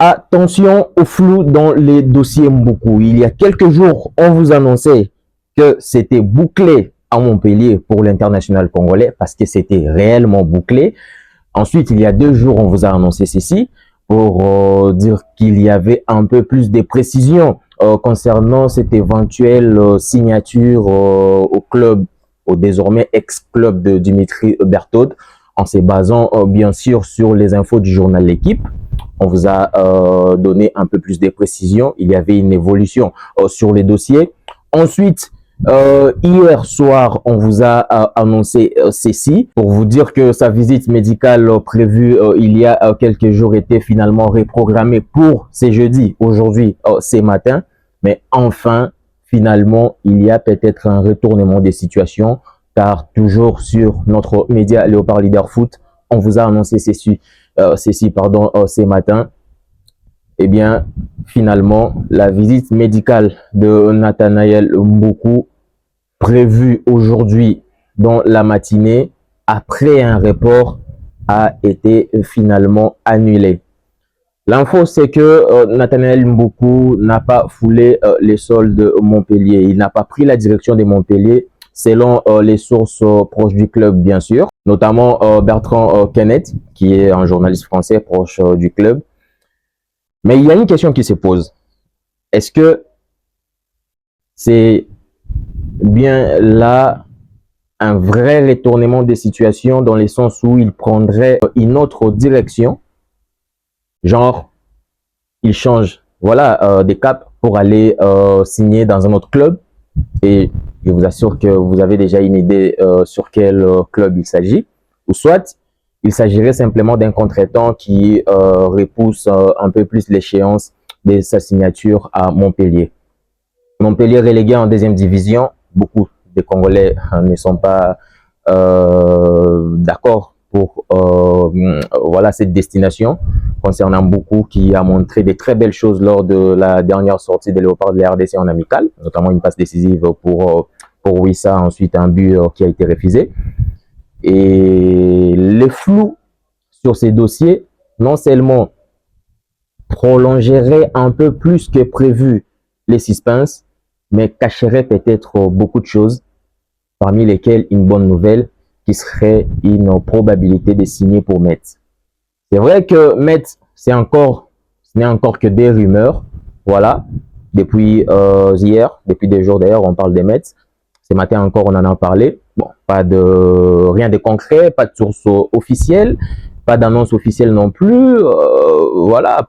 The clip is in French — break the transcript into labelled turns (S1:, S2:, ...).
S1: Attention au flou dans les dossiers Mboukou. Il y a quelques jours, on vous annonçait que c'était bouclé à Montpellier pour l'international congolais parce que c'était réellement bouclé. Ensuite, il y a 2 jours, on vous a annoncé ceci pour dire qu'il y avait un peu plus de précisions concernant cette éventuelle signature au club, au désormais ex-club de Dimitri Berthaud, en se basant bien sûr sur les infos du journal L'Équipe. On vous a donné un peu plus de précisions. Il y avait une évolution sur les dossiers. Ensuite, hier soir, on vous a annoncé ceci pour vous dire que sa visite médicale prévue il y a quelques jours était finalement reprogrammée pour ce jeudi, aujourd'hui, ce matin. Mais enfin, finalement, il y a peut-être un retournement des situations car toujours sur notre média Léopard Leader Foot, on vous a annoncé ceci ce matin. Eh bien, finalement, la visite médicale de Nathanaël Mboukou, prévue aujourd'hui dans la matinée, après un report, a été finalement annulée. L'info, c'est que Nathanaël Mboukou n'a pas foulé les sols de Montpellier. Il n'a pas pris la direction de Montpellier, selon les sources proches du club, bien sûr, notamment Bertrand Kenneth, qui est un journaliste français proche du club. Mais il y a une question qui se pose. Est-ce que c'est bien là un vrai retournement des situations dans le sens où il prendrait une autre direction, genre il change des caps pour aller signer dans un autre club, et je vous assure que vous avez déjà une idée sur quel club il s'agit, ou soit il s'agirait simplement d'un contretemps qui repousse un peu plus l'échéance de sa signature à Montpellier. Montpellier relégué en 2e division, beaucoup de Congolais ne sont pas d'accord pour cette destination, concernant beaucoup qui a montré de très belles choses lors de la dernière sortie des Léopards de la RDC en amical, notamment une passe décisive pour Wissa, ensuite un but qui a été refusé. Et le flou sur ces dossiers, non seulement prolongerait un peu plus que prévu les suspens, mais cacherait peut-être beaucoup de choses, parmi lesquelles une bonne nouvelle qui serait une probabilité de signer pour Metz. C'est vrai que Metz, ce n'est encore que des rumeurs, voilà, depuis hier, depuis des jours d'ailleurs, on parle des Metz. Ce matin encore, on en a parlé. Bon, rien de concret, pas de source officielle, pas d'annonce officielle non plus, voilà, pas